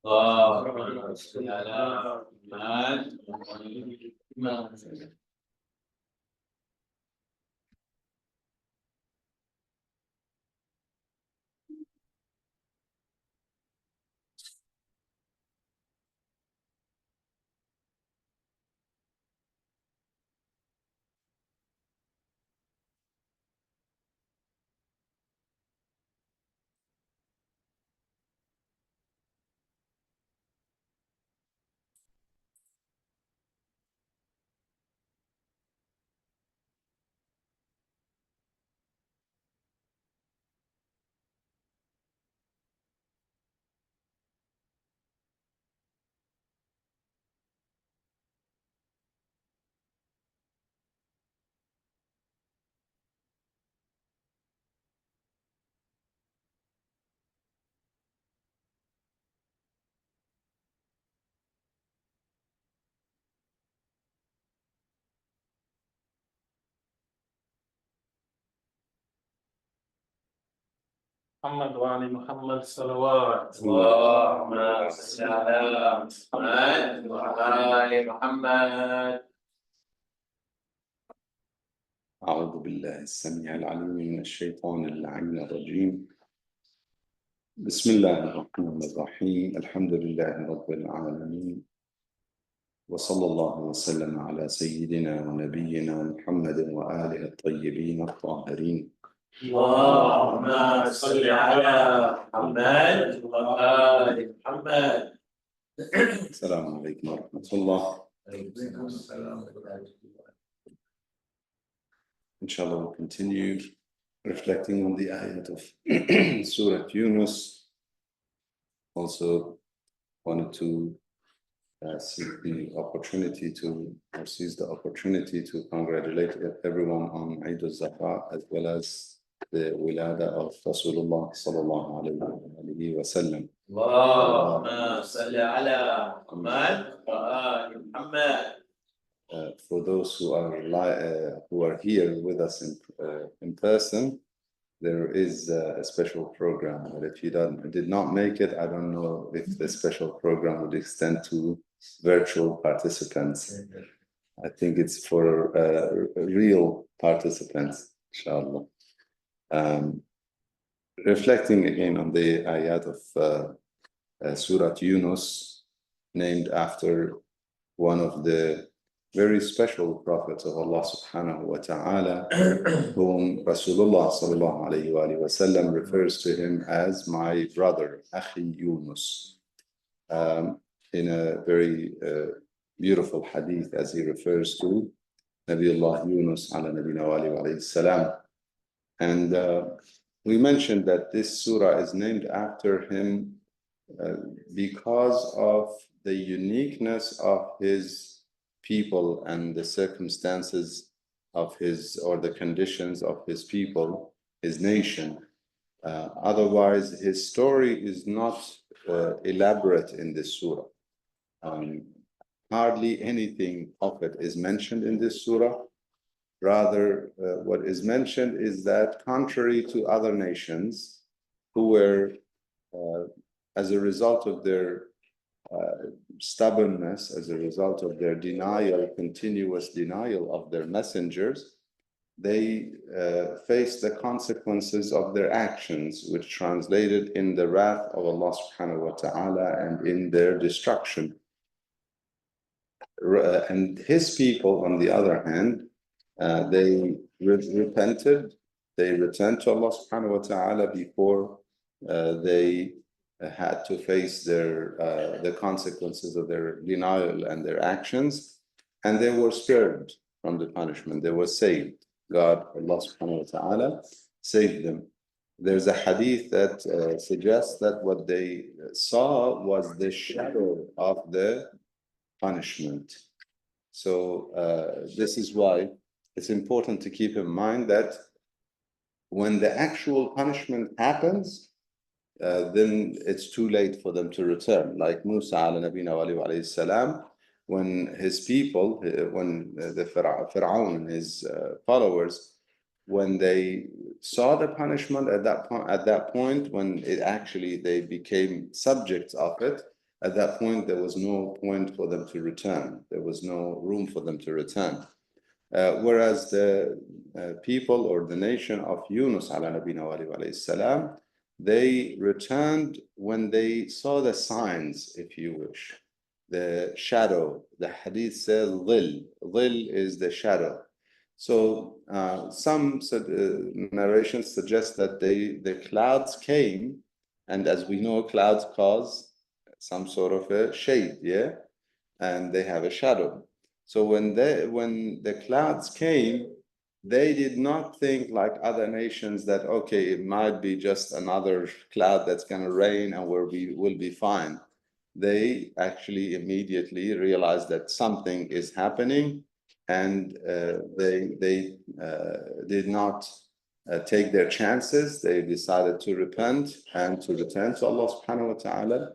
اللهم صل على محمد. محمد وعلى محمد صلوات. اللهم صل على محمد وعلى آل محمد. أعوذ بالله السميع العليم من الشيطان اللعين الرجيم. بسم الله الرحمن الرحيم. الحمد لله رب العالمين، وصلى الله وسلم على سيدنا ونبينا محمد وآله الطيبين الطاهرين. اللهم صل على محمد وآل محمد. السلام عليكم ورحمة الله. Inshallah, we'll continue reflecting on the ayat of Surah Yunus. Also wanted to seize the opportunity to congratulate everyone on Eid al-Zakat, as well as the wilada of Rasulullah sallallahu alayhi wa sallam. اللهم صل على محمد وآل محمد. For those who are here with us in person, there is a special program. But if you did not make it, I don't know if the special program would extend to virtual participants. I think it's for real participants, inshallah. Reflecting again on the ayat of Surah Yunus, named after one of the very special prophets of Allah subhanahu wa ta'ala, whom Rasulullah sallallahu alayhi wa sallam refers to him as my brother, Akhi Yunus, in a very beautiful hadith, as he refers to Nabiullah Yunus ala nabina wa alayhi salam. And we mentioned that this surah is named after him because of the uniqueness of his people and the circumstances of his, or the conditions of his people, his nation. Otherwise, his story is not elaborate in this surah. Hardly anything of it is mentioned in this surah. Rather, what is mentioned is that contrary to other nations who were, as a result of their stubbornness, as a result of their denial, continuous denial of their messengers, they faced the consequences of their actions, which translated in the wrath of Allah subhanahu wa ta'ala and in their destruction. And his people, on the other hand, they repented, they returned to Allah subhanahu wa ta'ala before they had to face the consequences of their denial and their actions, and they were spared from the punishment. They were saved. God, Allah subhanahu wa ta'ala, saved them. There's a hadith that suggests that what they saw was the shadow of the punishment. So this is why it's important to keep in mind that when the actual punishment happens, then it's too late for them to return. Like Musa alayhi salam, when his people, when the Fir'aun and his followers, when they saw the punishment at that point, when it actually they became subjects of it, at that point there was no point for them to return. There was no room for them to return. Whereas the people or the nation of Yunus alayhi salam, they returned when they saw the signs, if you wish, the shadow. The hadith says dhil. Dhil is the shadow. So some narrations suggest that the clouds came, and as we know, clouds cause some sort of a shade, yeah, and they have a shadow. So when the clouds came, they did not think like other nations that, okay, it might be just another cloud that's going to rain and we'll be fine. They actually immediately realized that something is happening, and they did not take their chances. They decided to repent and to return to Allah subhanahu wa ta'ala,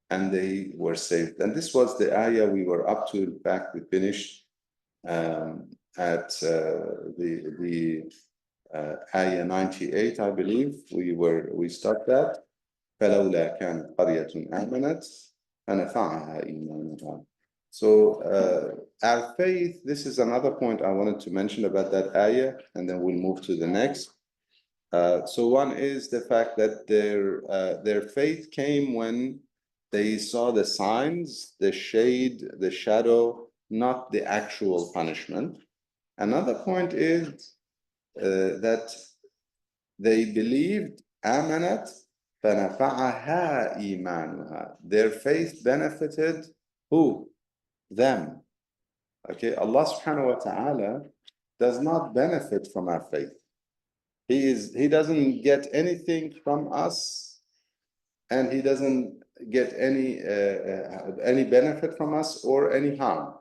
and they were saved. And this was the ayah we were up to. In fact, we finished at the ayah 98, I believe. We stopped at فلولا كانت قرية آمنت فنفعها إيمانها. So our faith, this is another point I wanted to mention about that ayah, and then we'll move to the next. So one is the fact that their faith came when they saw the signs, the shade, the shadow, not the actual punishment. Another point is that they believed, amanat فَنَفَعَهَا إِيمَانُهَا. Their faith benefited who? Them. Okay, Allah subhanahu wa ta'ala does not benefit from our faith. He doesn't get anything from us, and he doesn't get any benefit from us or any harm.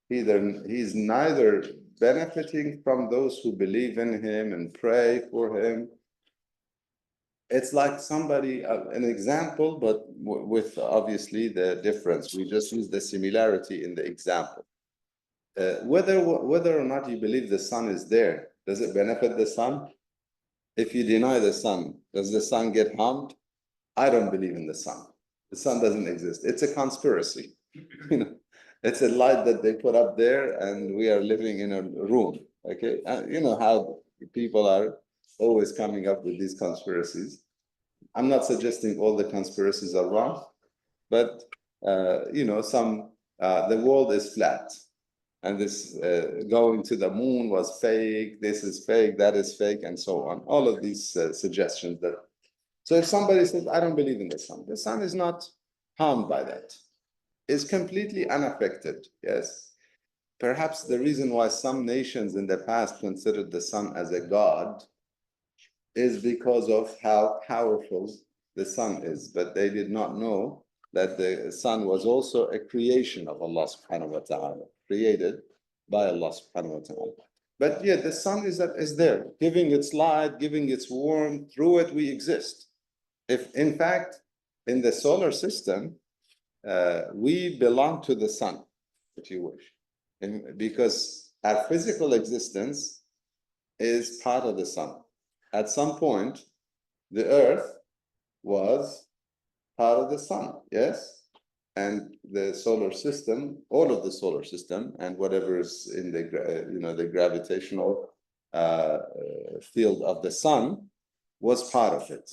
He's neither benefiting from those who believe in him and pray for him. It's like somebody, an example, but with obviously the difference. We just use the similarity in the example. Whether or not you believe the sun is there, does it benefit the sun? If you deny the sun, does the sun get harmed? I don't believe in the sun. The sun doesn't exist. It's a conspiracy. It's a light that they put up there, and we are living in a room. Okay, you know how people are always coming up with these conspiracies. I'm not suggesting all the conspiracies are wrong, but the world is flat, and this going to the moon was fake. This is fake. That is fake, and so on. All of these suggestions that. So if somebody says, "I don't believe in the sun is not harmed by that. It's completely unaffected." Yes. Perhaps the reason why some nations in the past considered the sun as a god is because of how powerful the sun is, but they did not know that the sun was also a creation of Allah subhanahu wa ta'ala, created by Allah subhanahu wa ta'ala. But yeah, the sun is there, giving its light, giving its warmth. Through it, we exist. If, in fact, in the solar system, we belong to the sun, if you wish, because our physical existence is part of the sun. At some point, the earth was part of the sun, yes? And the solar system, all of the solar system, and whatever is in the the gravitational field of the sun was part of it,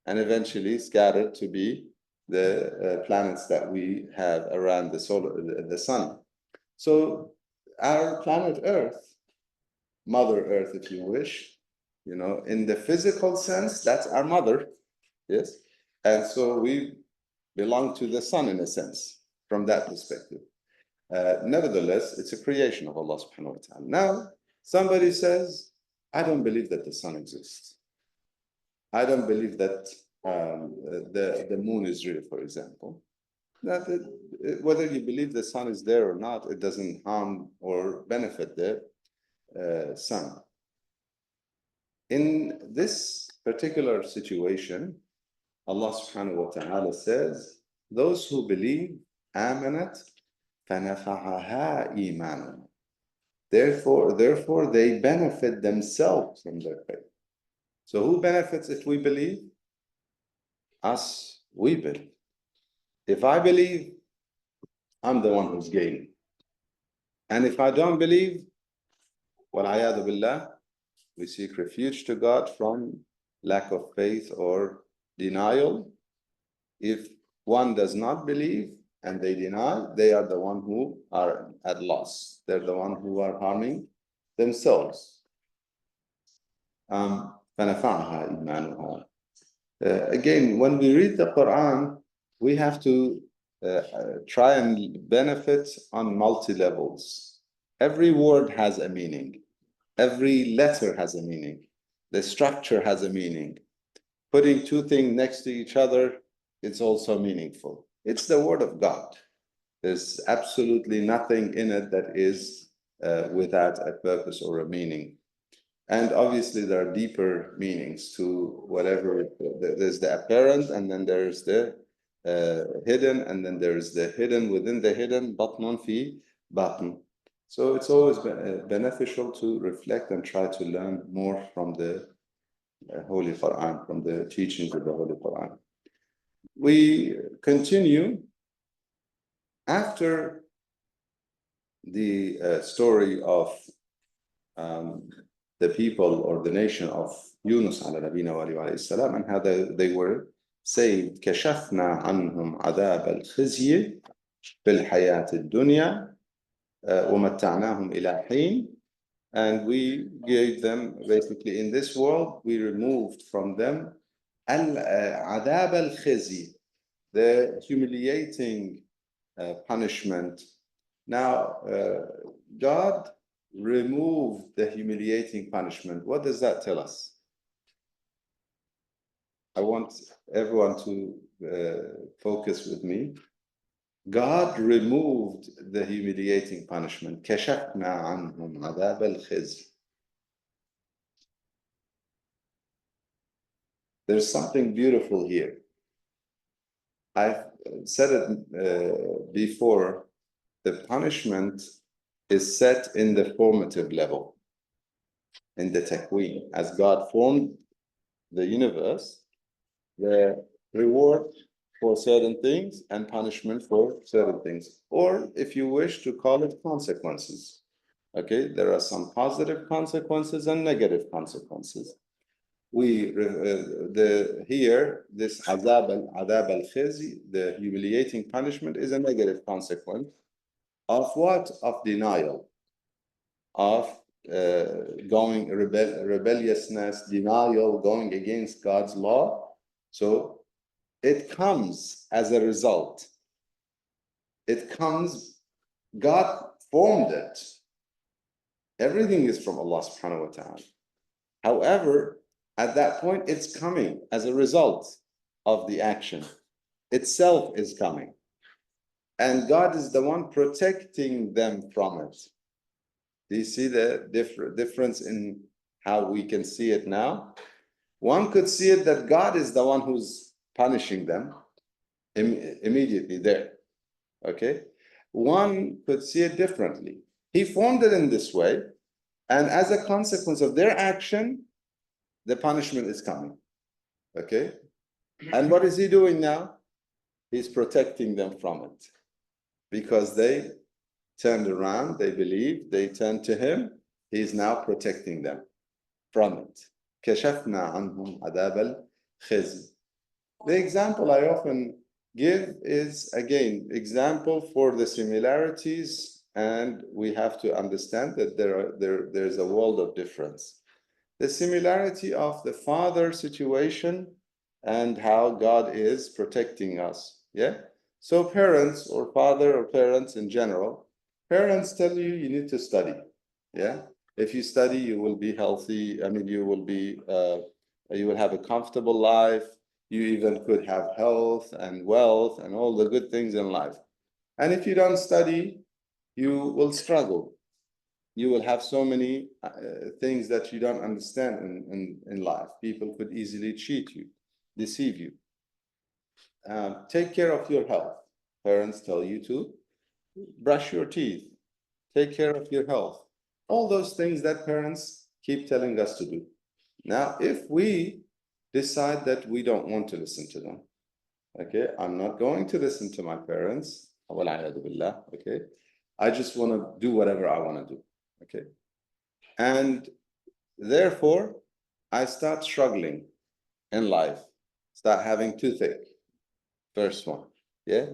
and eventually scattered to be the planets that we have around the sun. So our planet Earth, Mother Earth, if you wish, in the physical sense, that's our mother, yes, and so we belong to the sun in a sense from that perspective. Nevertheless, it's a creation of Allah subhanahu wa ta'ala. Now, somebody says, I don't believe that the sun exists. I don't believe that the moon is real, for example. Whether you believe the sun is there or not, it doesn't harm or benefit the sun. In this particular situation, Allah subhanahu wa ta'ala says, those who believe, amanat فَنَفَعَهَا إِيمَانٌ. Therefore, they benefit themselves from their faith. So who benefits if we believe? Us, we believe. If I believe, I'm the one who's gaining. And if I don't believe, وَالْعَيَاذُ بِاللَّهِ, we seek refuge to God from lack of faith or denial. If one does not believe and they deny, they are the one who are at loss. They're the one who are harming themselves. فَنَفَعَهَا إِيمَانُهَا. Again, when we read the Quran, we have to try and benefit on multi-levels. Every word has a meaning. Every letter has a meaning. The structure has a meaning. Putting two things next to each other, it's also meaningful. It's the word of God. There's absolutely nothing in it that is without a purpose or a meaning. And obviously there are deeper meanings to whatever. There's the apparent, and then there's the hidden, and then there's the hidden within the hidden, batnun fi batn. So it's always beneficial to reflect and try to learn more from the Holy Quran, from the teachings of the Holy Quran. We continue after the story of the people or the nation of Yunus ala nabina wa alayhi salam, and how they were saved. كشفنا عنهم عذاب الخزي في الحياة الدنيا ومتعناهم إلى حين. And we gave them, basically in this world, we removed from them عذاب الخزي, the humiliating punishment. Now, God removed the humiliating punishment. What does that tell us? I want everyone to focus with me. God removed the humiliating punishment. كشفنا عنهم عذاب الخزي. There's something beautiful here. I've said it before. The punishment is set in the formative level, in the takween. As God formed the universe, the reward for certain things and punishment for certain things, or if you wish to call it consequences. Okay, there are some positive consequences and negative consequences. Here this azab al-khizi, the humiliating punishment, is a negative consequence of what? Of denial, of going rebelliousness, denial, going against God's law. So it comes as a result. It comes, God formed it. Everything is from Allah subhanahu wa ta'ala. However, at that point, it's coming as a result of the action. Itself is coming. And God is the one protecting them from it. Do you see the difference in how we can see it now? One could see it that God is the one who's punishing them immediately there. Okay? One could see it differently. He formed it in this way, and as a consequence of their action, the punishment is coming. Okay? And what is he doing now? He's protecting them from it. Because they turned around, they believed, they turned to him, he's now protecting them from it. كشفنا عنهم عذاب الخزي. The example I often give is, again, example for the similarities, and we have to understand that there's a world of difference. The similarity of the father situation and how God is protecting us. Yeah? So parents or father or parents in general, parents tell you you need to study. Yeah? If you study, you will be healthy. I mean, you will have a comfortable life. You even could have health and wealth and all the good things in life. And if you don't study, you will struggle. You will have so many things that you don't understand in life. People could easily cheat you, deceive you. Take care of your health. Parents tell you to brush your teeth, take care of your health. All those things that parents keep telling us to do. Now, if we decide that we don't want to listen to them, okay, I'm not going to listen to my parents, okay, I just want to do whatever I want to do, okay, and therefore I start struggling in life, start having toothache. First one, yeah.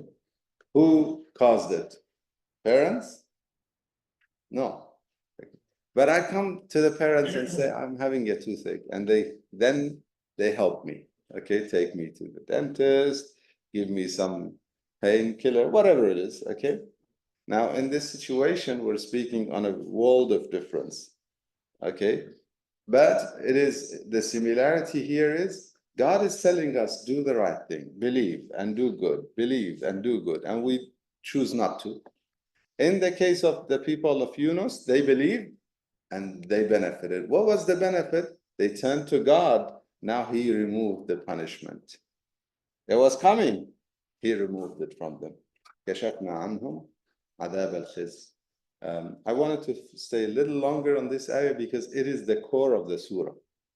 Who caused it? Parents? No. But I come to the parents and say, I'm having a toothache. And they help me. Okay, take me to the dentist, give me some painkiller, whatever it is. Okay. Now, in this situation, we're speaking on a world of difference. Okay. But it is the similarity here is God is telling us, do the right thing, believe and do good, believe and do good. And we choose not to. In the case of the people of Yunus, they believed and they benefited. What was the benefit? They turned to God. Now he removed the punishment. It was coming. He removed it from them. كشفنا عنهم عذاب الخزي. I wanted to stay a little longer on this ayah because it is the core of the surah.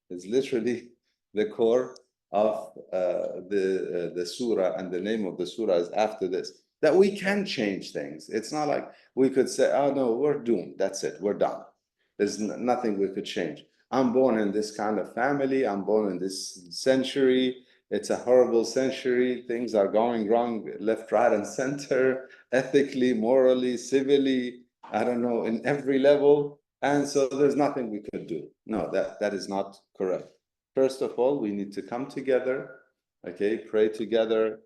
It's literally the core of the surah, and the name of the surah is after this. That we can change things. It's not like we could say, oh no, we're doomed. That's it. We're done. There's nothing we could change. I'm born in this kind of family. I'm born in this century. It's a horrible century. Things are going wrong left, right, and center, ethically, morally, civilly, I don't know, in every level. And so there's nothing we could do. No, that is not correct. First of all, we need to come together, okay, pray together,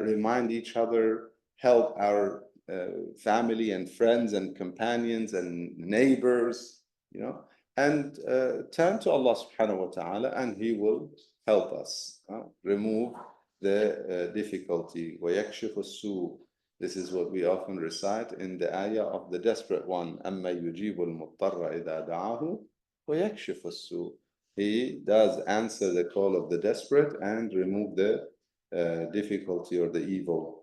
remind each other, help our family and friends and companions and neighbors, you know, and turn to Allah subhanahu wa ta'ala, and He will help us remove the difficulty. وَيَكْشِفُ السُّوء. This is what we often recite in the ayah of the desperate one. أَمَّا يُجِيبُ الْمُضْطَرَّ إِذَا دَعَاهُ وَيَكْشِفُ السُّوء. He does answer the call of the desperate and remove the difficulty or the evil.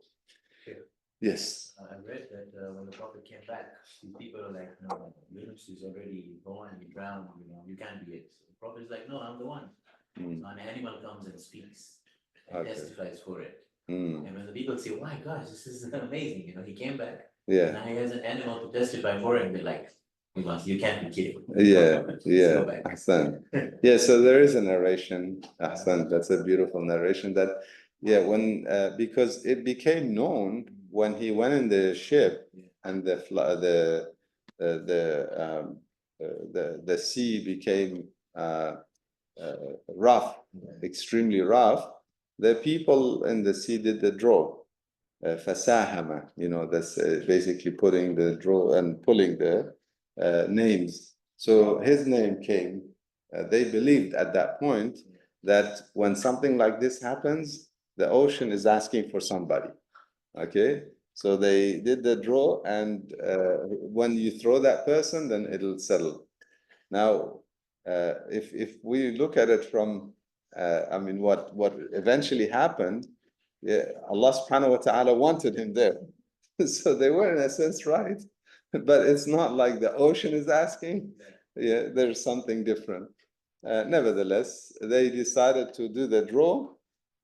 Yes. I read that when the Prophet came back, people are like, no, Yunus is already gone, he drowned, you can't be it. So the Prophet is like, no, I'm the one. So an animal comes and speaks and testifies for it. And when the people say, "My gosh, this is amazing," he came back. Yeah. Now he has an animal to testify for it, and they're like, you can't be kidding. Yeah, yeah. Go Ahsan. Yeah, so there is a narration, Ahsan, that's a beautiful narration that, yeah, when because it became known when he went in the ship and the sea became rough, extremely rough. The people in the sea did the draw, fasahama, that's basically putting the draw and pulling the names. So his name came. They believed at that point that when something like this happens, the ocean is asking for somebody. Okay, So they did the draw, and when you throw that person, then it'll settle. Now, if we look at it from, I mean, what eventually happened, yeah, Allah subhanahu wa ta'ala wanted him there. So they were in a sense right, but it's not like the ocean is asking. Yeah, there's something different. Nevertheless, they decided to do the draw,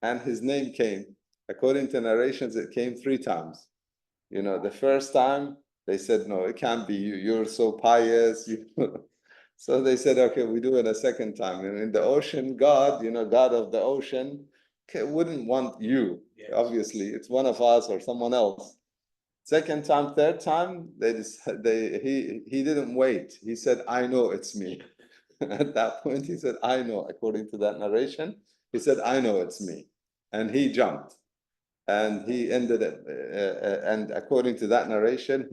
and his name came. According to narrations, it came 3 times. You know, the first time they said, no, it can't be you. You're so pious. So they said, okay, we do it a second time. And in the ocean, God, you know, God of the ocean, wouldn't want you. Yes. Obviously, it's one of us or someone else. Second time, third time, he didn't wait. He said, I know it's me. At that point, he said, I know. According to that narration, he said, I know it's me. And he jumped. And he ended it. And according to that narration,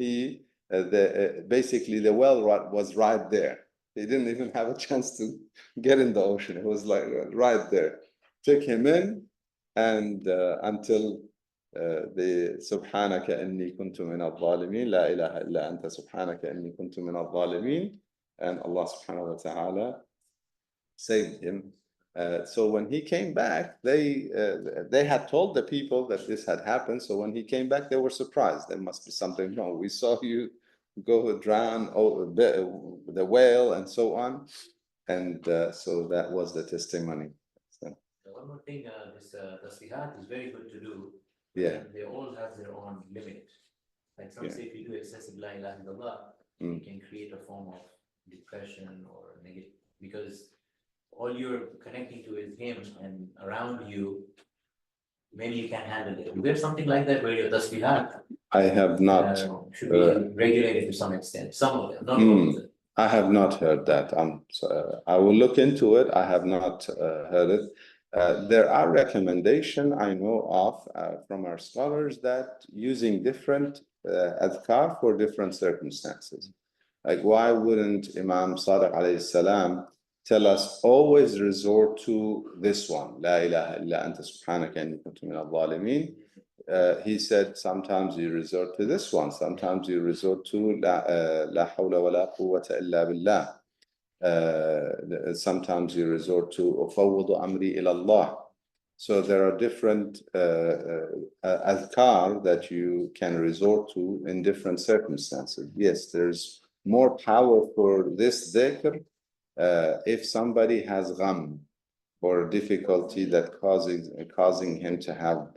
basically the well was right there. He didn't even have a chance to get in the ocean. It was like right there. Took him in, and until the Subhanaka inni kuntu min al-zalimin, la ilaha illa anta subhanaka inni kuntu min al-zalimin, and Allah subhanahu wa ta'ala saved him. So when he came back, they had told the people that this had happened. So when he came back, they were surprised. There must be something wrong. We saw you go drown the whale and so on. And so that was the testimony. So, one more thing, this tasbihat is very good to do. Yeah. They all have their own limit. Like some say, if you do excessive la ilaha illallah, you can create a form of depression or negative, because all you're connecting to is him, and around you, maybe you can't handle it. Is there something like that where your tasbihat I have not should be regulated to some extent? Some of them, not all of them. I have not heard that. I will look into it. I have not heard it. There are recommendations I know of from our scholars that using different adhkar for different circumstances. Like, why wouldn't Imam Sadiq alayhi salam tell us always resort to this one? La ilaha illa anta subhanaka inni kuntu min al-zalimin. He said sometimes you resort to this one, sometimes you resort to la hawla wa la quwwata illa billah. Sometimes you resort to ufawwadu amri ila Allah. So there are different adhkar that you can resort to in different circumstances. Yes, there's more power for this dhikr if somebody has gham, or difficulty that causing him to have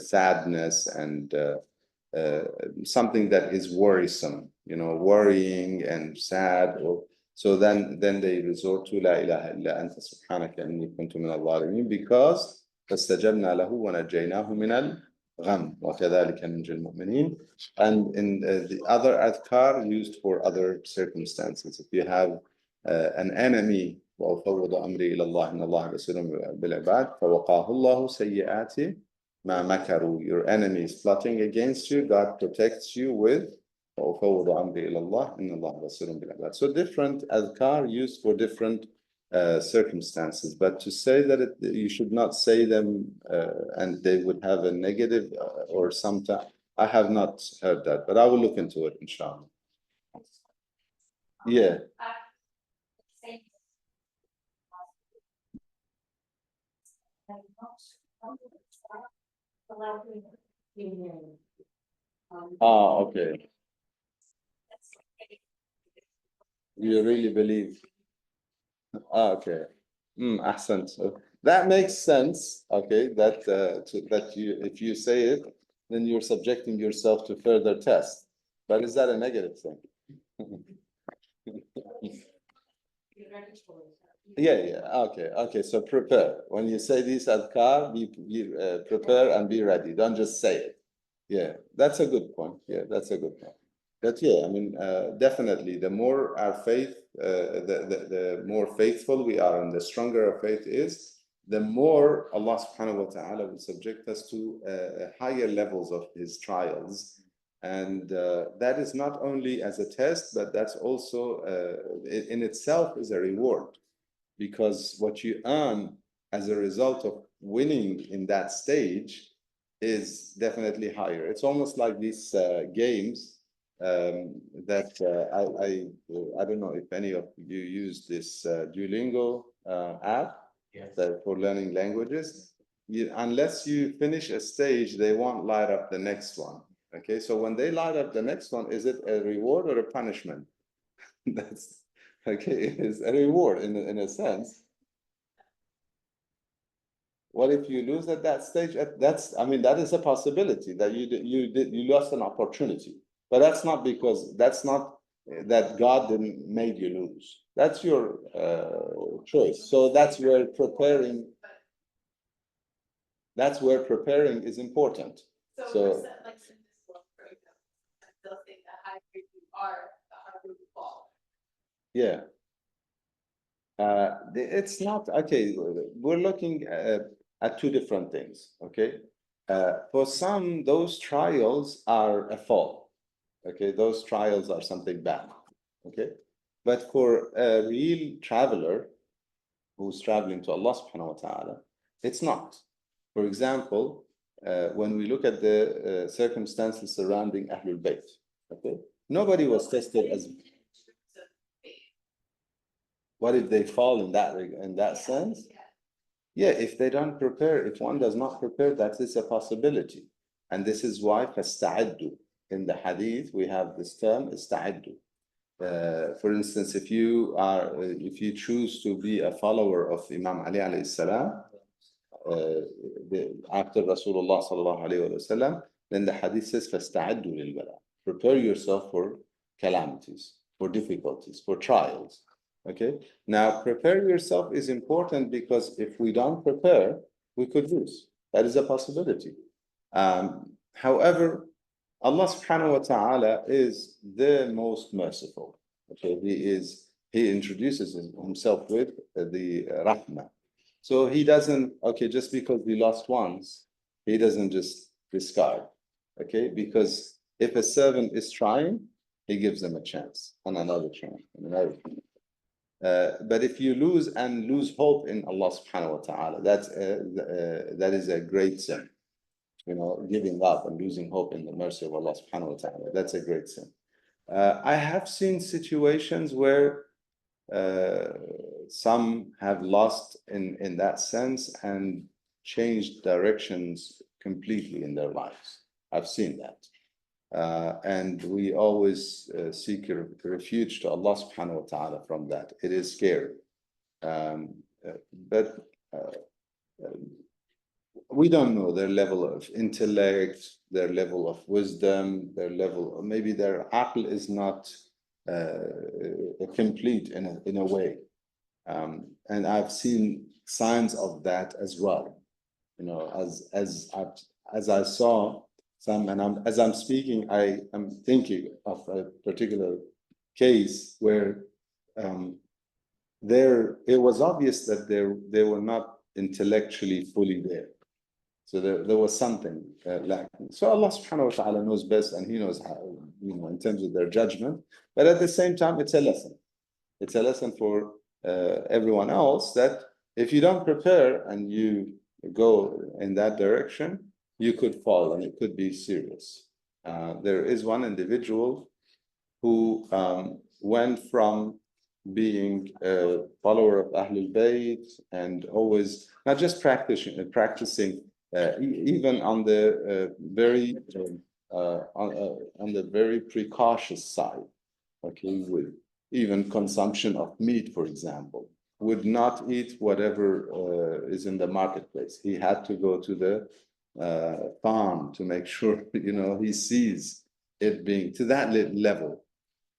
sadness and something that is worrisome, you know, worrying and sad. Or so then they resort to la ilaha illa anta subhanaka inni kuntu min al-zalimin, because فاستجبنا له ونجيناه من الغم وكذلك ننجي المؤمنين. And in the other adhkar used for other circumstances, if you have an enemy, وأفوض أمري إلى الله إن الله بصير بالعباد فوقاه الله سيئات ما مكروا. Your enemy is plotting against you, God protects you with وأفوض أمري إلى الله إن الله بصير بالعباد. So different adhkar used for different circumstances, but to say that you should not say them and they would have a negative or something, I have not heard that, but I will look into it, inshallah. Yeah. Okay. You really believe? Okay. Ahsan. So that makes sense. Okay, that if you say it, then you're subjecting yourself to further tests. But is that a negative thing? Yeah. Okay. So prepare. When you say this adhkar, be prepare and be ready. Don't just say it. Yeah, that's a good point. Yeah, that's a good point. But yeah, I mean, definitely, the more our faith, the more faithful we are, and the stronger our faith is, the more Allah subhanahu wa ta'ala will subject us to higher levels of His trials. And that is not only as a test, but that's also in itself is a reward, because what you earn as a result of winning in that stage is definitely higher. It's almost like these games that I don't know if any of you use this Duolingo app for learning languages. Unless you finish a stage, they won't light up the next one. Okay, so when they light up the next one, is it a reward or a punishment? That's okay. It is a reward in a sense. What if you lose at that stage? I mean, that is a possibility that you lost an opportunity, but that's not that God didn't make you lose. That's your choice. So that's where preparing is important. So like in this world, for example, they'll think the higher you are, the harder you fall. yeah. It's not okay. We're looking at two different things. Okay, for some, those trials are a fall. Okay, those trials are something bad. Okay, but for a real traveler who's traveling to Allah Subhanahu wa Taala, it's not. For example, when we look at the circumstances surrounding Ahlul Bayt, okay, nobody was tested as. What if they fall in that sense? Yeah, if they don't prepare, if one does not prepare, that is a possibility. And this is why فَاسْتَعِدُّ. In the hadith, we have this term, ista'iddu. For instance, if you choose to be a follower of Imam Ali alayhi salam, after Rasulullah sallallahu alayhi wa sallam, then the hadith says فَاسْتَعِدُّ لِلْبَلَى. Prepare yourself for calamities, for difficulties, for trials. Okay, now prepare yourself is important because if we don't prepare, we could lose. That is a possibility. However, Allah subhanahu wa ta'ala is the most merciful. Okay, He introduces himself with the rahmah. So he doesn't, okay, just because we lost once, he doesn't just discard. Okay, because if a servant is trying, he gives them a chance and another chance and another chance. But if you lose hope in Allah subhanahu wa ta'ala, that is a great sin. You know, giving up and losing hope in the mercy of Allah subhanahu wa ta'ala, that's a great sin. I have seen situations where some have lost in that sense and changed directions completely in their lives. I've seen that. And we always seek refuge to Allah subhanahu wa ta'ala from that. It is scary. But we don't know their level of intellect, their level of wisdom, maybe their aql is not complete in a way. And I've seen signs of that as well. You know, as I saw some, and as I'm speaking, I am thinking of a particular case where it was obvious that they were not intellectually fully there. So there was something lacking. So Allah subhanahu wa ta'ala knows best, and He knows how, you know, in terms of their judgment. But at the same time, it's a lesson. It's a lesson for everyone else that if you don't prepare and you go in that direction, you could fall and it could be serious. There is one individual who went from being a follower of Ahlul Bayt and always not just practicing even on the very precautious side, okay, with even consumption of meat, for example, would not eat whatever is in the marketplace. He had to go to the farm to make sure, you know, he sees it being to that level.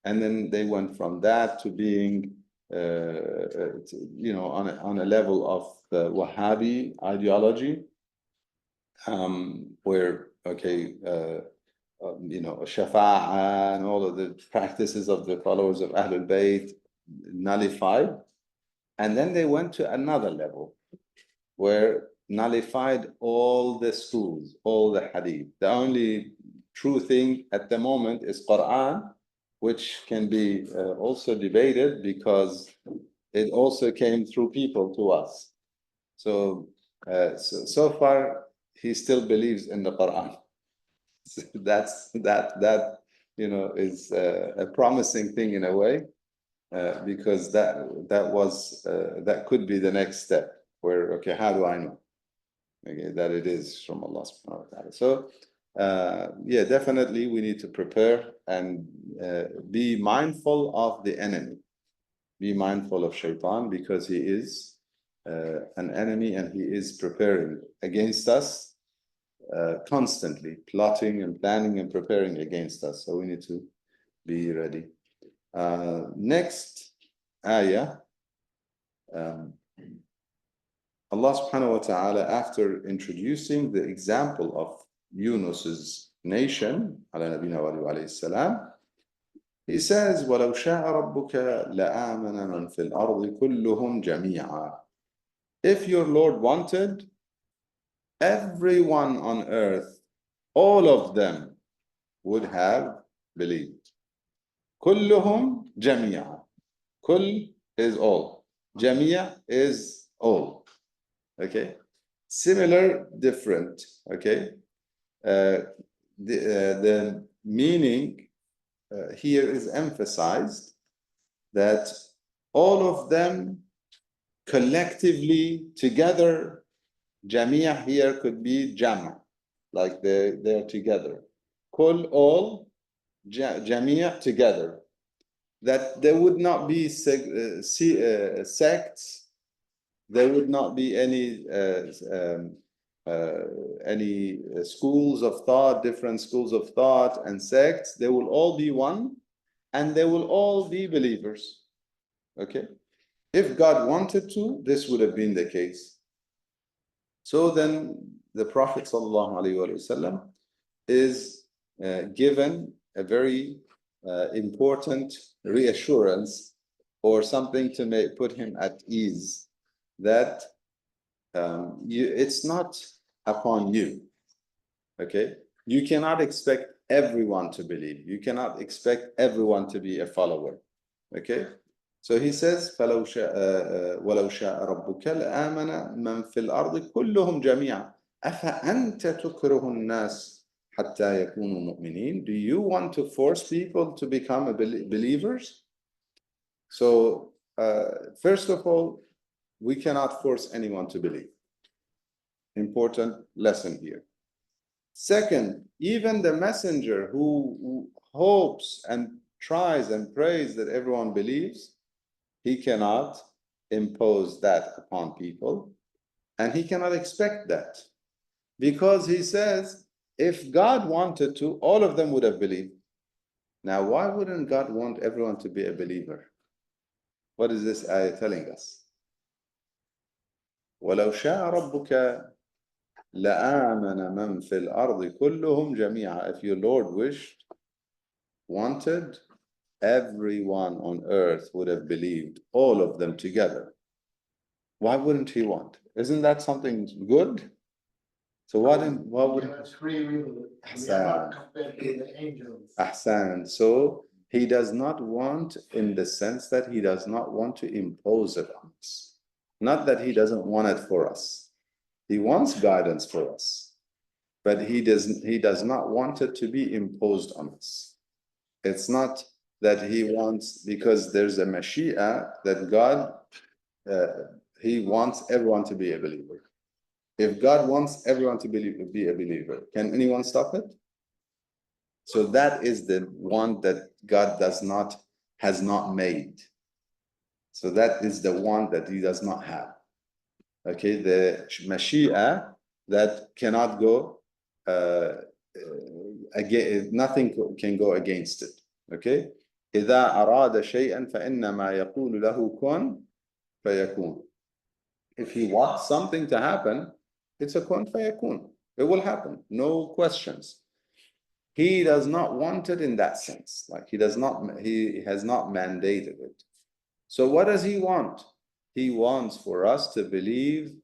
And then they went from that to being, you know, on a level of the Wahhabi ideology, where, okay, you know, Shafa'ah and all of the practices of the followers of Ahlul Bayt nullified. And then they went to another level where nullified all the schools, all the hadith. The only true thing at the moment is Quran, which can be also debated because it also came through people to us. So far, he still believes in the Quran. That is a promising thing in a way, because that could be the next step where, okay, how do I know, okay, that it is from Allah subhanahu wa ta'ala? So yeah, definitely we need to prepare and be mindful of the enemy. Be mindful of Shaitan, because he is an enemy and he is preparing against us, constantly plotting and planning and preparing against us. So we need to be ready. Next ayah, Allah subhanahu wa ta'ala, after introducing the example of Yunus's nation, ala nabina wa alayhi salam, he says, وَلَوْ شَاءَ رَبُّكَ لَآمَنَ مَنْ فِي الْأَرْضِ كُلُّهُمْ جَمِيعًا. If your Lord wanted, everyone on earth, all of them would have believed. كُلُّهُمْ جَمِيعًا. Kull is all. Jamia is all. Okay? Similar, different. Okay? The meaning here is emphasized that all of them collectively together. Jamia here could be jama, like they're together. Kull, all, jamia, together. That there would not be sects, there would not be any schools of thought, different schools of thought and sects. They will all be one, and they will all be believers. Okay? If God wanted to, this would have been the case. So then the Prophet ﷺ is given a very important reassurance, or something to put him at ease, that it's not upon you. Okay? You cannot expect everyone to believe. You cannot expect everyone to be a follower. Okay? So he says, وَلَوْ شَاءَ رَبُّكَ لَآمَنَ مَنْ فِي الْأَرْضِ كُلُّهُمْ جَمِيعًا أَفَأَنْتَ تُكْرِهُ النَّاسِ حَتَّى يَكُونُوا مُؤْمِنِينَ. Do you want to force people to become believers? So first of all, we cannot force anyone to believe. Important lesson here. Second, even the messenger who hopes and tries and prays that everyone believes, he cannot impose that upon people, and he cannot expect that, because he says, if God wanted to, all of them would have believed. Now, why wouldn't God want everyone to be a believer? What is this ayah telling us? وَلَوْ شَاءَ رَبُّكَ لَآمَنَ مَنْ فِي الْأَرْضِ كُلُّهُمْ جَمِيعًا. If your Lord wanted, everyone on earth would have believed, all of them together. Why wouldn't he want? Isn't that something good? So why would Ahsan. So he does not want, in the sense that he does not want to impose it on us. Not that he doesn't want it for us. He wants guidance for us, but he does not want it to be imposed on us. It's not that he wants, because there's a mashia that God, he wants everyone to be a believer. If God wants everyone to be a believer, can anyone stop it? So that is the one that God has not made. So that is the one that he does not have. Okay, the mashia that cannot go nothing can go against it. Okay, إذا أراد شيئا فإنما يقول له كن فيكون. If he wants something to happen, it's a kun fayakun. It will happen, no questions. He does not want it in that sense. Like he has not mandated it. So what does he want? He wants for us to believe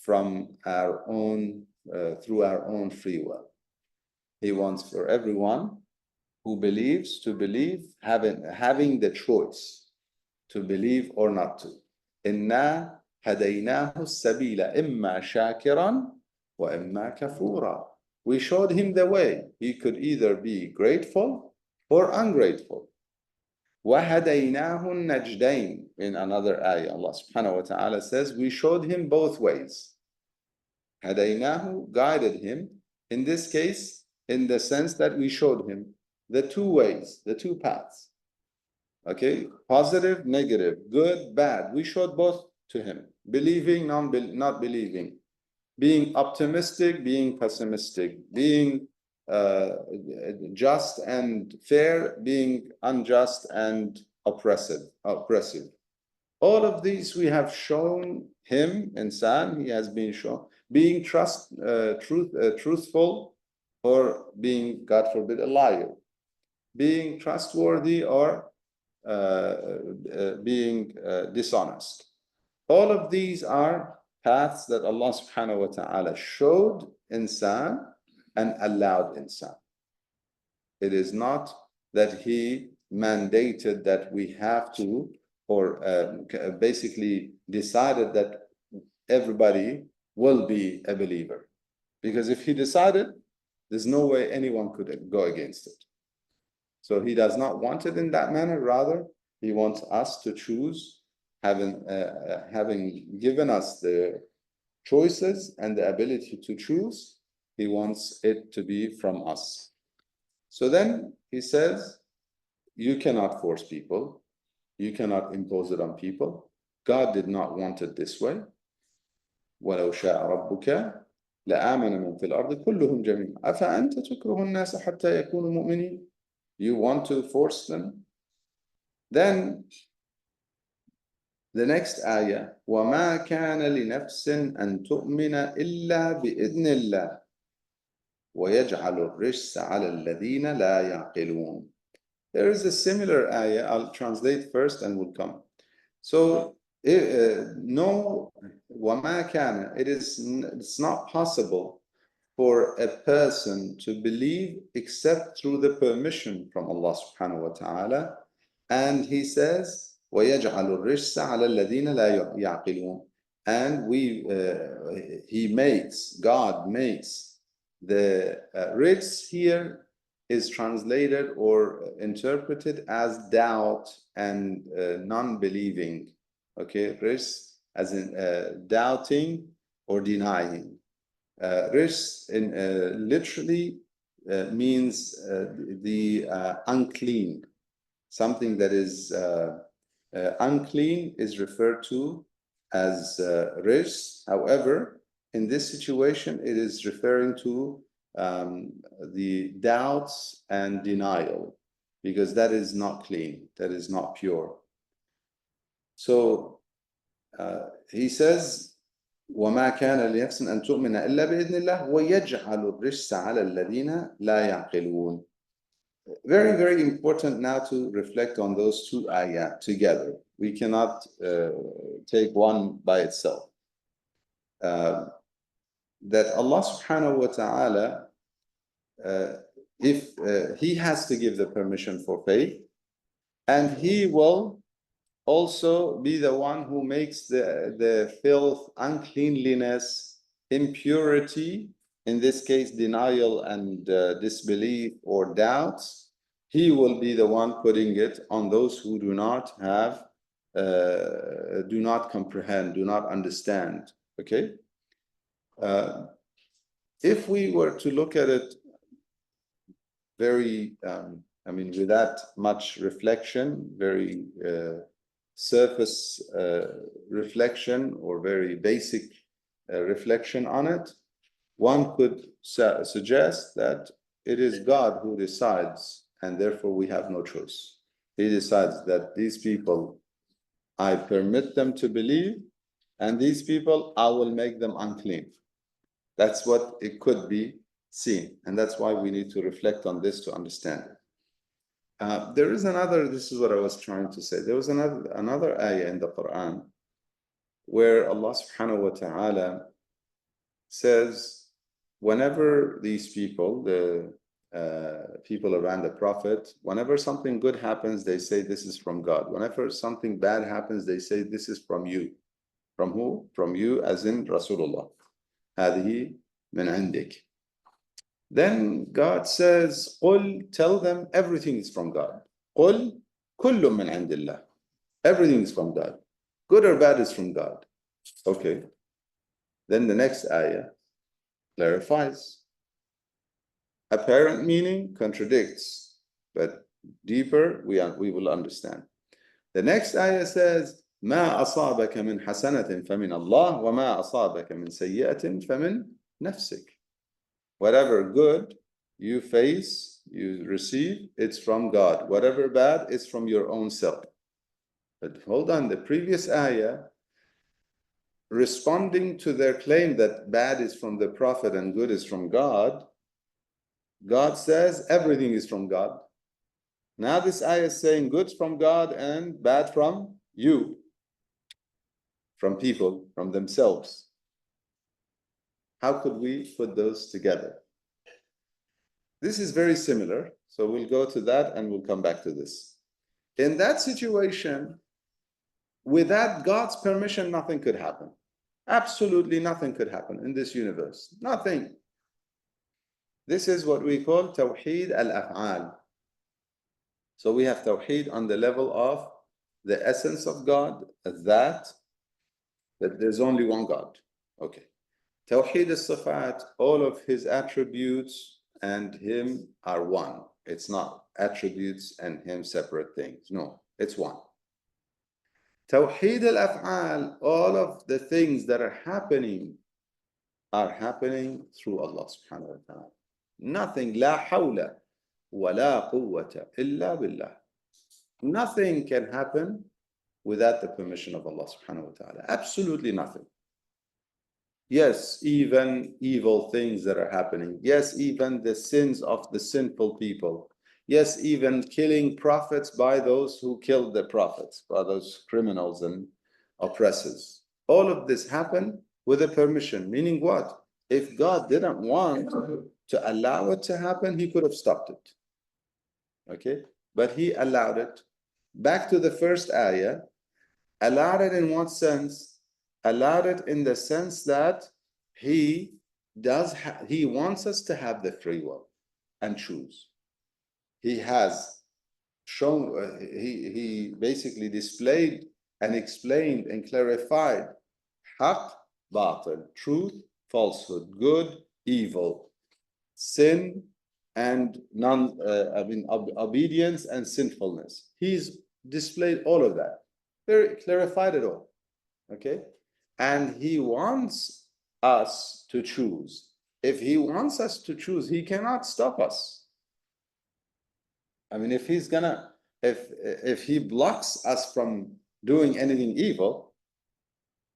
from our own, through our own free will. He wants for everyone who believes to believe, having the choice to believe or not to. Inna هديناه السبيل إما شاكرا وَإِمَّا كَفُورًا. We showed him the way. He could either be grateful or ungrateful. وَهَدَيْنَاهُ النَّجْدَيْنِ. In another ayah, Allah subhanahu wa ta'ala says, we showed him both ways. هَدَيْنَاهُ, guided him. In this case, in the sense that we showed him the two ways, the two paths. Okay, positive, negative, good, bad. We showed both to him. Believing, not believing. Being optimistic, being pessimistic. Being just and fair, being unjust and oppressive. All of these we have shown him, insan, he has been shown. Being truthful or being, God forbid, a liar. Being trustworthy or being dishonest. All of these are paths that Allah subhanahu wa ta'ala showed insan and allowed insan. It is not that he mandated that we have to, or basically decided that everybody will be a believer. Because if he decided, there's no way anyone could go against it. So he does not want it in that manner. Rather, he wants us to choose, having given us the choices and the ability to choose, he wants it to be from us. So then he says, you cannot force people. You cannot impose it on people. God did not want it this way. وَلَوْ شَاءَ رَبُّكَ لَآمَنَ مَنْ فِي الْأَرْضِ كُلُّهُمْ جَمِيعًا أَفَأَنْتَ تُكْرِهُ النَّاسَ حَتَّى يَكُونُوا مُؤْمِنِينَ. You want to force them? Then the next ayah, وَمَا كَانَ لِنَفْسٍ أَن تُؤْمِنَ إِلَّا بِإِذْنِ اللَّهِ وَيَجْعَلُ الرِّجْسَ عَلَى الَّذِينَ لَا يَعْقِلُونَ. There is a similar ayah. I'll translate first and we'll come. So, no, وَمَا كَانَ, it's not possible for a person to believe except through the permission from Allah subhanahu wa ta'ala. And he says, وَيَجْعَلُ الرِّجْسَ عَلَى الَّذِينَ لَا يَعْقِلُونَ. And God makes the rijs here is translated or interpreted as doubt and non-believing. Okay, rijs as in doubting or denying. Rijs literally means the unclean. Something that is unclean is referred to as rijs. However, in this situation, it is referring to the doubts and denial, because that is not clean, that is not pure. So he says, وَمَا كَانَ لِنَفْسٍ أَن تُؤْمِنَ إِلَّا بِإِذْنِ اللَّهِ وَيَجْعَلُ الرِّجْسَ عَلَى الَّذِينَ لَا يَعْقِلُونَ. Very, very important now to reflect on those two ayat together. We cannot take one by itself. That Allah subhanahu wa ta'ala, if he has to give the permission for faith, and he will also be the one who makes the filth, uncleanliness, impurity, in this case denial and disbelief or doubts, he will be the one putting it on those who do not have, do not comprehend, do not understand. Okay? If we were to look at it very, without much reflection, very surface reflection or very basic reflection on it, one could suggest that it is God who decides, and therefore we have no choice. He decides that these people, I permit them to believe, and these people, I will make them unclean. That's what it could be seen, and that's why we need to reflect on this to understand it. There is another, this is what I was trying to say. There was another ayah in the Quran where Allah subhanahu wa ta'ala says, whenever these people, the people around the Prophet, whenever something good happens, they say this is from God. Whenever something bad happens, they say this is from you. From who? From you, as in Rasulullah. هذه من عندك. Then God says, قل, tell them everything is from God. قل كل من عند الله. Everything is from God. Good or bad is from God. Okay. Then the next ayah clarifies. Apparent meaning contradicts, but deeper we will understand. The next ayah says, ما أصابك من حسنة فمن الله وما أصابك من سيئة فمن نفسك. Whatever good you face, you receive, it's from God. Whatever bad is from your own self. But hold on, the previous ayah, responding to their claim that bad is from the Prophet and good is from God, God says everything is from God. Now this ayah is saying good's from God and bad from you, from people, from themselves. How could we put those together? This is very similar, so we'll go to that and we'll come back to this. In that situation, without God's permission, nothing could happen. Absolutely nothing could happen in this universe. Nothing. This is what we call Tawheed al-Af'al. So we have Tawheed on the level of the essence of God, that there's only one God. Okay. Tawheed al-Sifat, all of his attributes and him are one. It's not attributes and him separate things. No, it's one. Tawheed al-Af'al, all of the things that are happening through Allah subhanahu wa ta'ala. Nothing, la hawla wa la quwwata illa billah. Nothing can happen without the permission of Allah subhanahu wa ta'ala. Absolutely nothing. Yes, even evil things that are happening. Yes, even the sins of the sinful people. Yes, even killing prophets by those who killed the prophets, by those criminals and oppressors. All of this happened with a permission, meaning what? If God didn't want to allow it to happen, he could have stopped it. Okay? But he allowed it. Back to the first ayah, allowed it in what sense? Allowed it in the sense that he wants us to have the free will and choose. He has shown, he basically displayed and explained and clarified haqq, batil, truth, falsehood, good, evil, sin, and obedience and sinfulness. He's displayed all of that, very clarified it all. Okay, and he wants us to choose. If he wants us to choose, he cannot stop us. I mean, if he blocks us from doing anything evil,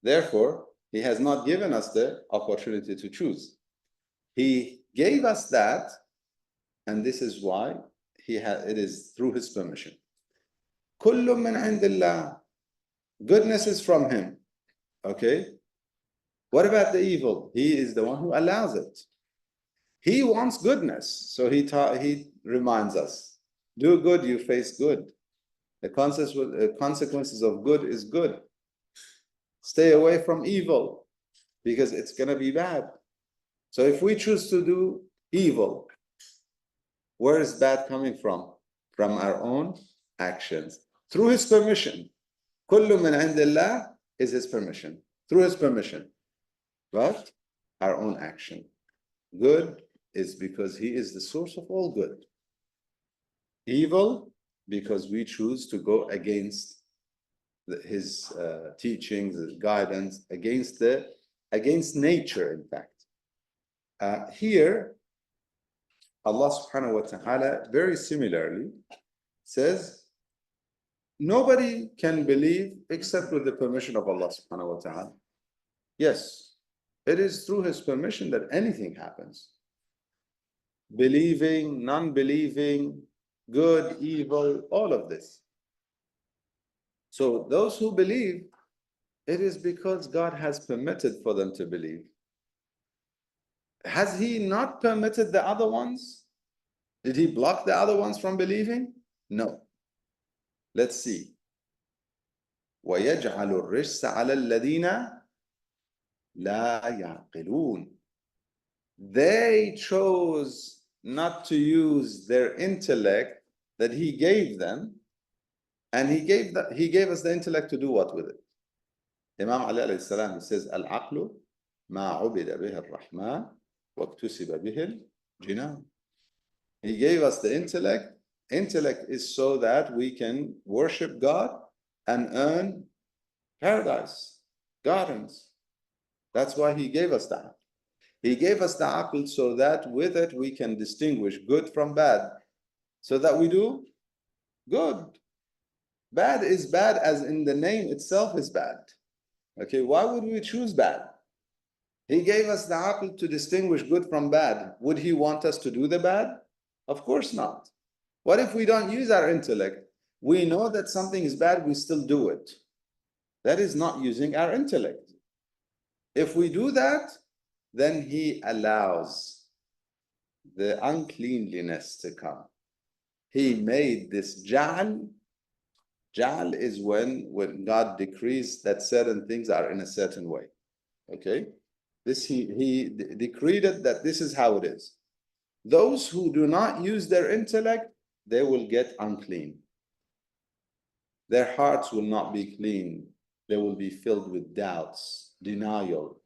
therefore he has not given us the opportunity to choose. He gave us that, and this is why it is through his permission. Kullu min indillah. Goodness is from him. Okay? What about the evil? He is the one who allows it. He wants goodness, so he reminds us. Do good, you face good. The consequences of good is good. Stay away from evil, because it's going to be bad. So if we choose to do evil, where is bad coming from? From our own actions. Through his permission. Kullu min indillah is his permission. Through his permission. But our own action. Good is because he is the source of all good. Evil, because we choose to go against his teachings, his guidance, against nature, in fact. Here, Allah subhanahu wa ta'ala very similarly says, nobody can believe except with the permission of Allah subhanahu wa ta'ala. Yes, it is through his permission that anything happens. Believing, non-believing, good, evil, all of this. So those who believe, it is because God has permitted for them to believe. Has he not permitted the other ones? Did he block the other ones from believing? No. Let's see. وَيَجْعَلُ الرِّجْسَ عَلَى الَّذِينَ لَا يَعْقِلُونَ. They chose not to use their intellect that he gave them, and he gave us the intellect to do what with it? Imam Ali alayhi salam, he says, Al-aqlu ma ubida bihi al-Rahman wa iktusiba bihi al-jinan. He gave us the intellect. Intellect is so that we can worship God and earn paradise, gardens. That's why he gave us that. He gave us the aql so that with it we can distinguish good from bad, so that we do good. Bad is bad as in the name itself is bad. Okay, why would we choose bad? He gave us the aql to distinguish good from bad. Would he want us to do the bad? Of course not. What if we don't use our intellect? We know that something is bad, we still do it. That is not using our intellect. If we do that, then he allows the uncleanliness to come. He made this ja'al. Ja'al is when God decrees that certain things are in a certain way. Okay? This he decreed it that this is how it is. Those who do not use their intellect, they will get unclean. Their hearts will not be clean. They will be filled with doubts, denial.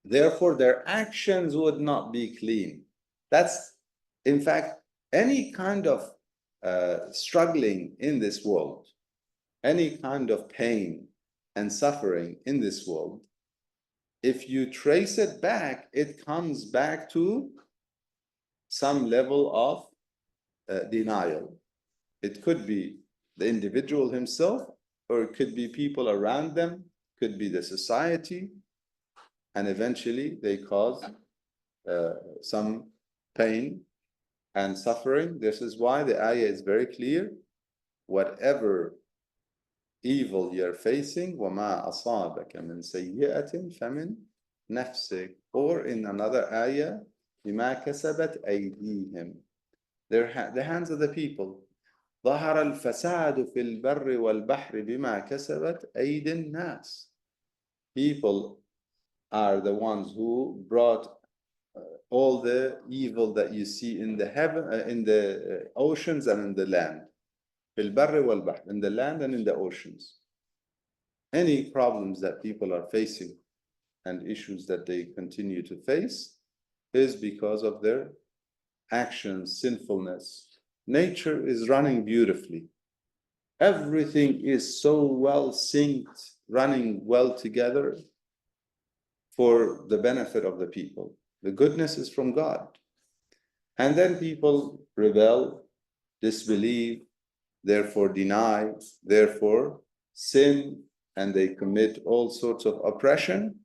Therefore, their actions would not be clean. That's, in fact, any kind of struggling in this world, any kind of pain and suffering in this world, if you trace it back, it comes back to some level of denial. It could be the individual himself, or it could be people around them, could be the society, and eventually they cause some pain and suffering. This is why the ayah is very clear. Whatever evil you're facing, وَمَا أَصَابَكَ مِنْ سَيِّئَةٍ فَمِنْ نَفْسِكَ. Or in another ayah, بِمَا كَسَبَتْ أَيْدِيهِمْ. The hands of the people. ظهر الفساد في البر والبحر بما كسبت أيدي الناس. People are the ones who brought all the evil that you see in the heaven, in the oceans and in the land. في البر والبحر, in the land and in the oceans. Any problems that people are facing and issues that they continue to face is because of their actions, sinfulness. Nature is running beautifully. Everything is so well synced, running well together for the benefit of the people. The goodness is from God. And then people rebel, disbelieve, therefore deny, therefore sin, and they commit all sorts of oppression,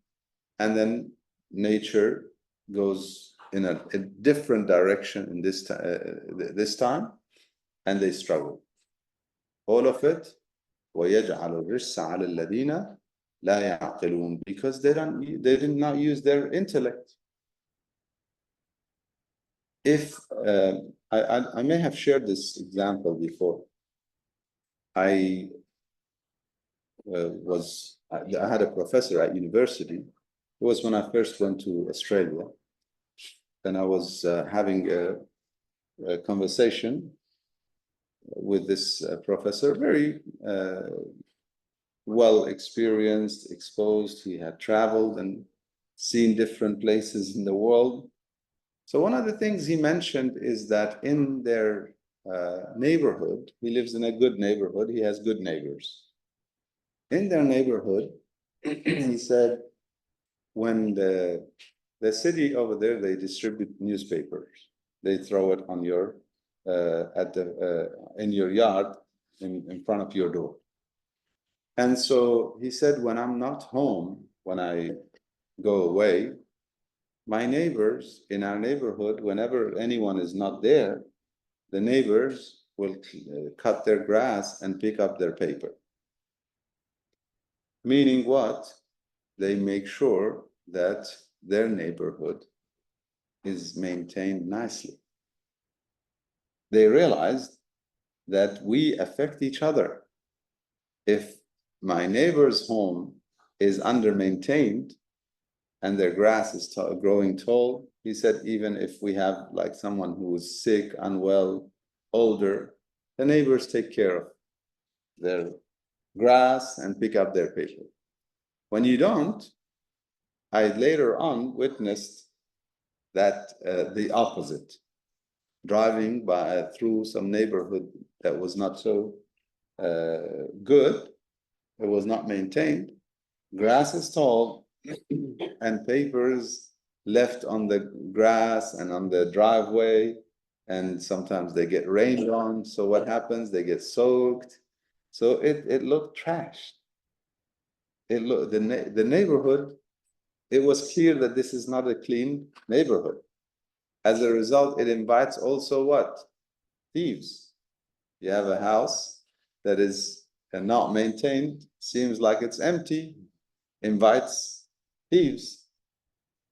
and then nature goes in a different direction in this time, and they struggle. All of it, وَيَجْعَلُ الرِّجْسَ عَلَى الَّذِينَ لَا يَعْقِلُونَ, because they did not use their intellect. If I may have shared this example before. I had a professor at university. It was when I first went to Australia, and I was having a conversation with this professor, very well experienced, exposed. He had traveled and seen different places in the world. So one of the things he mentioned is that in their neighborhood, he lives in a good neighborhood, he has good neighbors. In their neighborhood, he said, when the city over there, they distribute newspapers. They throw it on your in your yard, in front of your door. And so he said, when I'm not home, when I go away, my neighbors in our neighborhood, whenever anyone is not there, the neighbors will cut their grass and pick up their paper. Meaning what? They make sure that their neighborhood is maintained nicely. They realized that we affect each other. If my neighbor's home is under-maintained, and their grass is growing tall. He said, even if we have like someone who is sick, unwell, older, the neighbors take care of their grass and pick up their paper. When you don't, I later on witnessed that the opposite, driving through some neighborhood that was not so good, it was not maintained, grass is tall, and papers left on the grass and on the driveway, and sometimes they get rained on. So what happens? They get soaked. So it looked trashed. It looked the neighborhood. It was clear that this is not a clean neighborhood. As a result, it invites also what? Thieves. You have a house that is not maintained, seems like it's empty, invites thieves.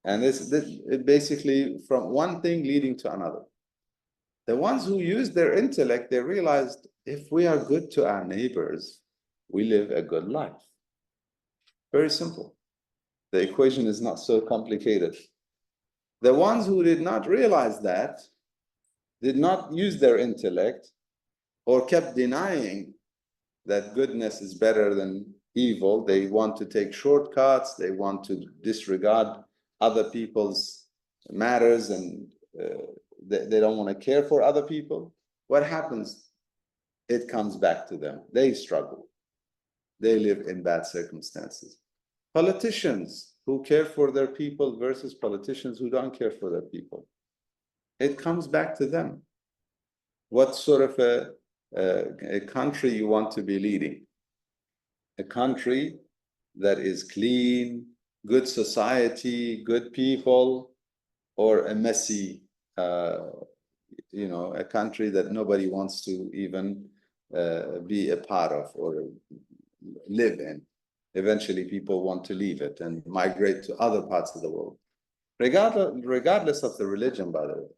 And it basically from one thing leading to another. The ones who use their intellect, they realized if we are good to our neighbors, we live a good life. Very simple. The equation is not so complicated. The ones who did not realize that, did not use their intellect, or kept denying that goodness is better than evil, they want to take shortcuts, they want to disregard other people's matters, and they don't want to care for other people. What happens? It comes back to them. They struggle. They live in bad circumstances. Politicians who care for their people versus politicians who don't care for their people. It comes back to them. What sort of a country you want to be leading? A country that is clean, good society, good people, or a messy, a country that nobody wants to even be a part of or live in. Eventually, people want to leave it and migrate to other parts of the world. Regardless of the religion, by the way,